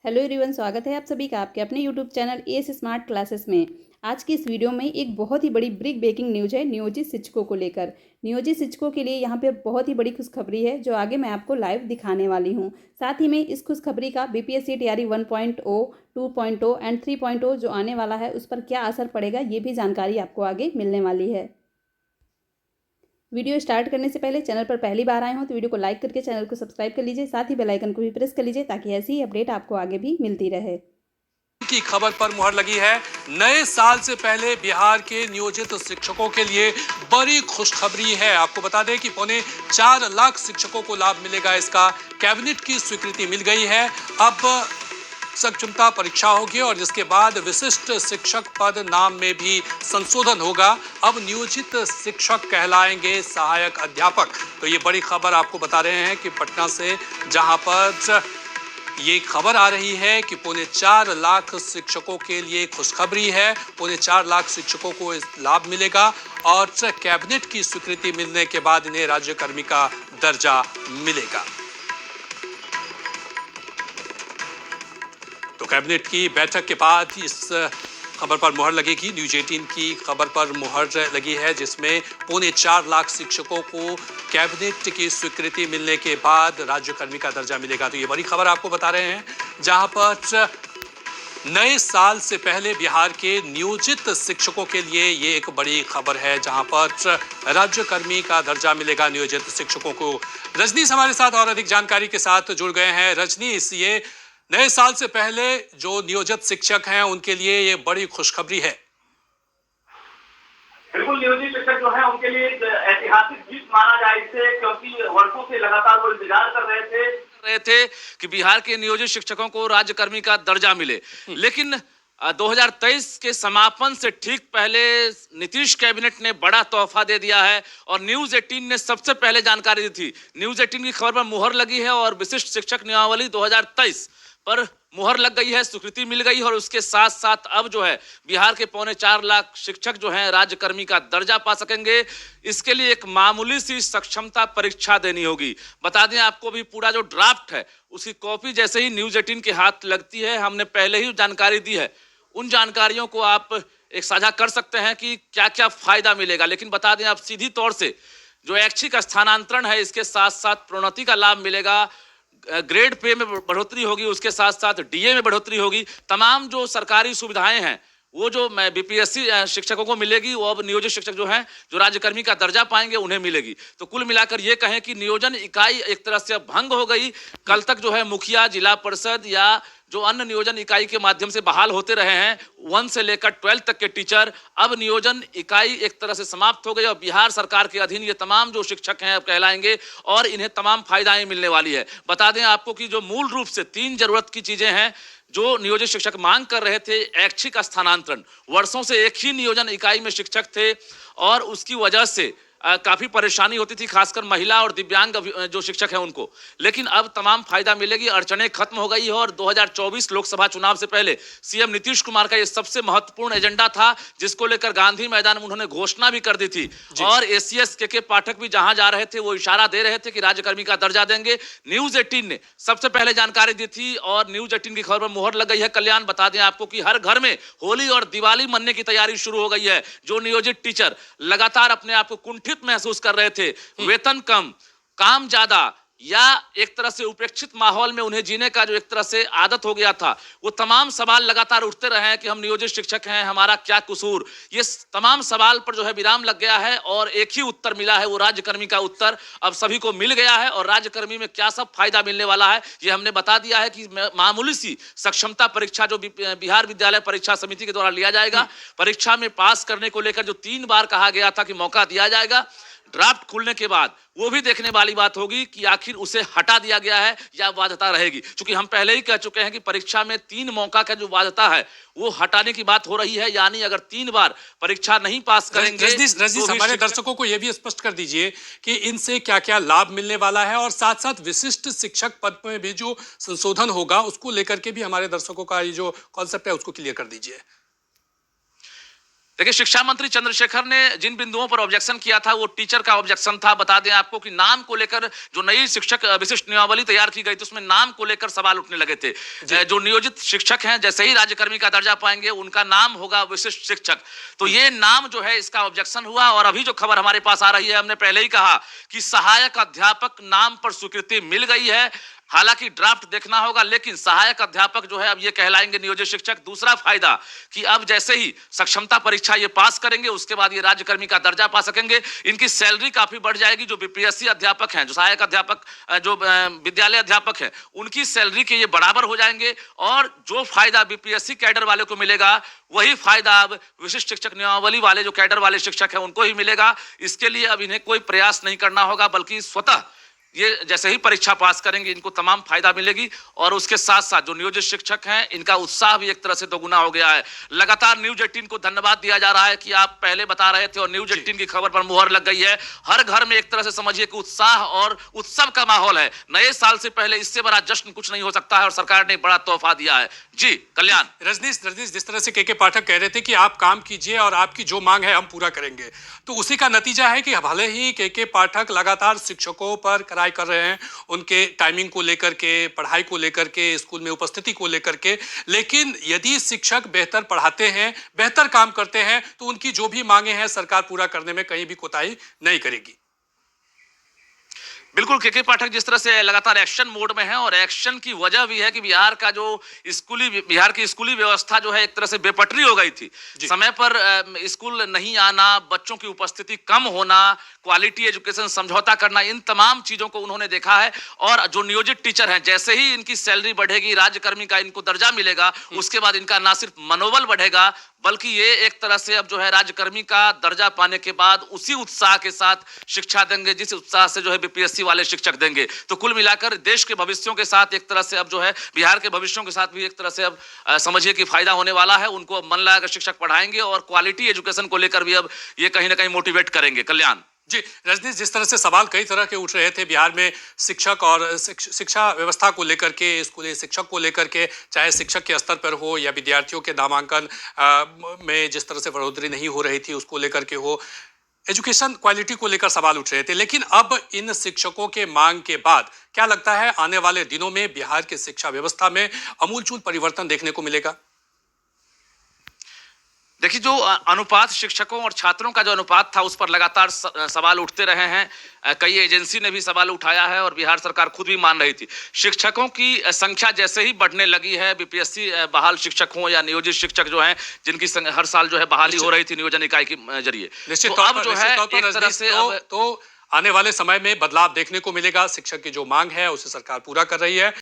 Hello everyone, स्वागत है आप सभी का आपके अपने YouTube channel as smart classes में। आज की इस वीडियो में एक बहुत ही बड़ी ब्रेकिंग न्यूज है नियोजित शिक्षकों को लेकर। नियोजित शिक्षकों के लिए यहाँ पे बहुत ही बड़ी खुशखबरी है जो आगे मैं आपको लाइव दिखाने वाली हूँ। साथ ही में इस खुशखबरी का बीपीएससी तैयारी 1.0, 2.0 एंड 3.0 जो आने वाला है उस पर क्या असर पड़ेगा ये भी जानकारी आपको आगे मिलने वाली है। वीडियो स्टार्ट करने से पहले चैनल पर पहली बार आए हो तो वीडियो को लाइक करके चैनल को सब्सक्राइब कर लीजिए, साथ ही बेल आइकन को भी प्रेस कर लीजिए ताकि ऐसी ही अपडेट आपको आगे भी मिलती रहे। की खबर पर मुहर लगी है। नए साल से पहले बिहार के नियोजित शिक्षकों के लिए बड़ी खुशखबरी है। आपको बता दें कि 4.25 लाख शिक्षकों को लाभ मिलेगा। इसका कैबिनेट की स्वीकृति मिल गई है। अब सक्षमता परीक्षा होगी और जिसके बाद विशिष्ट शिक्षक पद नाम में भी संशोधन होगा। अब नियोजित शिक्षक कहलाएंगे सहायक अध्यापक। तो ये बड़ी खबर आपको बता रहे हैं कि पटना से, जहां पर ये खबर आ रही है कि 4.25 लाख शिक्षकों के लिए खुशखबरी है। 4.25 लाख शिक्षकों को इस लाभ मिलेगा और कैबिनेट की स्वीकृति मिलने के बाद इन्हें राज्यकर्मी का दर्जा मिलेगा। तो कैबिनेट की बैठक के बाद इस खबर पर मुहर लगेगी। न्यूज 18 की खबर पर मुहर लगी है जिसमें 4.25 लाख शिक्षकों को कैबिनेट की स्वीकृति मिलने के बाद राज्यकर्मी का दर्जा मिलेगा। तो ये बड़ी खबर आपको बता रहे हैं, जहां पर नए साल से पहले बिहार के नियोजित शिक्षकों के लिए ये एक बड़ी खबर है, जहां पर राज्यकर्मी का दर्जा मिलेगा नियोजित शिक्षकों को। रजनी हमारे साथ और अधिक जानकारी के साथ जुड़ गए हैं। रजनी, ये नए साल से पहले जो नियोजित शिक्षक हैं उनके लिए ये बड़ी खुशखबरी है। बिल्कुल, नियोजित शिक्षक जो है उनके लिए एक ऐतिहासिक जीत माना जाए इसे, क्योंकि वर्षों से लगातार वो इंतजार कर रहे थे कि बिहार के नियोजित शिक्षकों को राज्यकर्मी का दर्जा मिले। लेकिन 2023 के समापन से ठीक पहले नीतीश कैबिनेट ने बड़ा तोहफा दे दिया है और न्यूज 18 ने सबसे पहले जानकारी दी थी। न्यूज 18 की खबर पर मुहर लगी है और विशिष्ट शिक्षक नियमावली 2023 पर मुहर लग गई है, स्वीकृति मिल गई है और उसके साथ साथ अब जो है बिहार के 4.25 लाख शिक्षक जो हैं राज्यकर्मी का दर्जा पा सकेंगे। इसके लिए एक मामूली सी सक्षमता परीक्षा देनी होगी। बता दें आपको भी पूरा जो ड्राफ्ट है उसकी कॉपी जैसे ही न्यूज 18 के हाथ लगती है, हमने पहले ही जानकारी दी है, उन जानकारियों को आप एक साझा कर सकते हैं कि क्या क्या फायदा मिलेगा। लेकिन बता दें आप सीधी तौर से जो ऐच्छिक स्थानांतरण है इसके साथ साथ प्रोन्नति का लाभ मिलेगा, ग्रेड पे में बढ़ोतरी होगी, उसके साथ साथ डीए में बढ़ोतरी होगी। तमाम जो सरकारी सुविधाएं हैं वो जो बीपीएससी शिक्षकों को मिलेगी वो अब नियोजित शिक्षक जो हैं जो राज्यकर्मी का दर्जा पाएंगे उन्हें मिलेगी। तो कुल मिलाकर ये कहें कि नियोजन इकाई एक तरह से अब भंग हो गई। कल तक जो है मुखिया, जिला परिषद या जो अन्य नियोजन इकाई के माध्यम से बहाल होते रहे हैं 1 से लेकर 12 तक के टीचर, अब नियोजन इकाई एक तरह से समाप्त हो गई और बिहार सरकार के अधीन ये तमाम जो शिक्षक हैं अब कहलाएंगे और इन्हें तमाम फायदाएं मिलने वाली है। बता दें आपको कि जो मूल रूप से 3 जरूरत की चीजें हैं जो नियोजित शिक्षक मांग कर रहे थे। ऐच्छिक स्थानांतरण, वर्षों से एक ही नियोजन इकाई में शिक्षक थे और उसकी वजह से काफी परेशानी होती थी, खासकर महिला और दिव्यांग जो शिक्षक हैं उनको। लेकिन अब तमाम फायदा मिलेगी, अड़चने खत्म हो गई है और 2024 लोकसभा चुनाव से पहले सीएम नीतीश कुमार का यह सबसे महत्वपूर्ण एजेंडा था जिसको लेकर गांधी मैदान में उन्होंने घोषणा भी कर दी थी। और एसीएस के पाठक भी जहां जा रहे थे वो इशारा दे रहे थे कि राज्यकर्मी का दर्जा देंगे। न्यूज 18 ने सबसे पहले जानकारी दी थी और न्यूज 18 की खबर पर मुहर लग गई है। कल्याण, बता दें आपको कि हर घर में होली और दिवाली मनने की तैयारी शुरू हो गई है। जो नियोजित टीचर लगातार अपने आप को कुंठित महसूस कर रहे थे, वेतन कम, काम ज्यादा या एक तरह से उपेक्षित माहौल में उन्हें जीने का जो एक तरह से आदत हो गया था, वो तमाम सवाल लगातार उठते रहे हैं कि हम नियोजित शिक्षक हैं, हमारा क्या कसूर। ये तमाम सवाल पर जो है विराम लग गया है और एक ही उत्तर मिला है, वो राज्यकर्मी का उत्तर अब सभी को मिल गया है। और राज्यकर्मी में क्या सब फायदा मिलने वाला है ये हमने बता दिया है कि मामूली सी सक्षमता परीक्षा जो बिहार विद्यालय परीक्षा समिति के द्वारा लिया जाएगा, परीक्षा में पास करने को लेकर जो 3 बार कहा गया था कि मौका दिया जाएगा, ड्राफ्ट खुलने के बाद वो भी देखने वाली बात होगी कि आखिर उसे हटा दिया गया है या बाध्यता रहेगी। क्योंकि हम पहले ही कह चुके हैं कि परीक्षा में 3 मौका का जो बाध्यता है वो हटाने की बात हो रही है, यानी अगर 3 बार परीक्षा नहीं पास करेंगे। रजनीश, हमारे दर्शकों को यह भी स्पष्ट कर दीजिए कि इनसे क्या क्या लाभ मिलने वाला है और साथ साथ विशिष्ट शिक्षक पद में भी जो संशोधन होगा उसको लेकर के भी हमारे दर्शकों का ये जो कॉन्सेप्ट है उसको क्लियर कर दीजिए। देखिए, शिक्षा मंत्री चंद्रशेखर ने जिन बिंदुओं पर ऑब्जेक्शन किया था वो टीचर का ऑब्जेक्शन था। बता दें आपको कि नाम को लेकर जो नई शिक्षक विशिष्ट नियमावली तैयार की गई थी उसमें नाम को लेकर सवाल उठने लगे थे। जो नियोजित शिक्षक हैं जैसे ही राज्यकर्मी का दर्जा पाएंगे उनका नाम होगा विशिष्ट शिक्षक। तो ये नाम जो है इसका ऑब्जेक्शन हुआ। और अभी जो खबर हमारे पास आ रही है, हमने पहले ही कहा कि सहायक अध्यापक नाम पर स्वीकृति मिल गई है। हालांकि ड्राफ्ट देखना होगा, लेकिन सहायक अध्यापक जो है अब ये कहलाएंगे नियोजित शिक्षक। दूसरा फायदा कि अब जैसे ही सक्षमता परीक्षा ये पास करेंगे उसके बाद ये राज्यकर्मी का दर्जा पा सकेंगे। इनकी सैलरी काफी बढ़ जाएगी। जो बीपीएससी अध्यापक हैं, जो सहायक अध्यापक, जो विद्यालय अध्यापक हैं, उनकी सैलरी के ये बराबर हो जाएंगे। और जो फायदा बीपीएससी कैडर वाले को मिलेगा वही फायदा अब विशिष्ट शिक्षक नियमावली वाले जो कैडर वाले शिक्षक हैं उनको ही मिलेगा। इसके लिए अब इन्हें कोई प्रयास नहीं करना होगा, बल्कि स्वतः ये जैसे ही परीक्षा पास करेंगे इनको तमाम फायदा मिलेगी। और उसके साथ साथ जो नियोजित शिक्षक हैं इनका उत्साह भी एक तरह से दोगुना हो गया है। लगातार न्यूज 18 को धन्यवाद दिया जा रहा है कि आप पहले बता रहे थे और न्यूज 18 की खबर पर मुहर लग गई है। हर घर में एक तरह से समझिए कि उत्साह और उत्सव का माहौल है। नए साल से पहले इससे बड़ा जश्न कुछ नहीं हो सकता है और सरकार ने बड़ा तोहफा दिया है। जी कल्याण। रजनीश, जिस तरह से के पाठक कह रहे थे कि आप काम कीजिए और आपकी जो मांग है हम पूरा करेंगे, तो उसी का नतीजा है कि भले ही के पाठक लगातार शिक्षकों पर कड़ाई कर रहे हैं, उनके टाइमिंग को लेकर के, पढ़ाई को लेकर के, स्कूल में उपस्थिति को लेकर के, लेकिन यदि शिक्षक बेहतर पढ़ाते हैं, बेहतर काम करते हैं, तो उनकी जो भी मांगे हैं सरकार पूरा करने में कहीं भी कोताही नहीं करेगी। बिल्कुल, के पाठक जिस तरह से लगातार एक्शन मोड में है और एक्शन की वजह भी है कि बिहार की स्कूली व्यवस्था जो है एक तरह से बेपटरी हो गई थी। समय पर स्कूल नहीं आना, बच्चों की उपस्थिति कम होना, क्वालिटी एजुकेशन समझौता करना, इन तमाम चीजों को उन्होंने देखा है। और जो नियोजित टीचर हैं, जैसे ही इनकी सैलरी बढ़ेगी, राज्यकर्मी का इनको दर्जा मिलेगा, उसके बाद इनका ना सिर्फ मनोबल बढ़ेगा बल्कि ये एक तरह से अब जो है राज्यकर्मी का दर्जा पाने के बाद उसी उत्साह के साथ शिक्षा देंगे जिस उत्साह से जो है बीपीएससी वाले शिक्षक देंगे। तो कुल मिलाकर देश के भविष्यों के साथ एक तरह से अब जो है बिहार के भविष्यों के साथ भी एक तरह से अब समझिए कि फायदा होने वाला है। उनको मन लगाकर शिक्षक पढ़ाएंगे और क्वालिटी एजुकेशन को लेकर भी अब ये कहीं ना कहीं मोटिवेट करेंगे। कल्याण जी रजनीश, जिस तरह से सवाल कई तरह के उठ रहे थे बिहार में शिक्षक और शिक्षा व्यवस्था को लेकर के, स्कूली शिक्षक को लेकर के, चाहे शिक्षक के स्तर पर हो या विद्यार्थियों के नामांकन में जिस तरह से बढ़ोतरी नहीं हो रही थी उसको लेकर के हो, एजुकेशन क्वालिटी को लेकर सवाल उठ रहे थे। लेकिन अब इन शिक्षकों के मांग के बाद क्या लगता है आने वाले दिनों में बिहार की शिक्षा व्यवस्था में अमूलचूल परिवर्तन देखने को मिलेगा? देखिए, जो अनुपात शिक्षकों और छात्रों का जो अनुपात था उस पर लगातार सवाल उठते रहे हैं। कई एजेंसी ने भी सवाल उठाया है और बिहार सरकार खुद भी मान रही थी। शिक्षकों की संख्या जैसे ही बढ़ने लगी है, बीपीएससी बहाल शिक्षक हो या नियोजित शिक्षक जो हैं जिनकी हर साल जो है बहाली हो रही थी नियोजन इकाई के जरिए, निश्चित तो अब जो है एक तरह से तो आने वाले समय में बदलाव देखने को मिलेगा। शिक्षक की जो मांग है उसे सरकार पूरा कर रही है।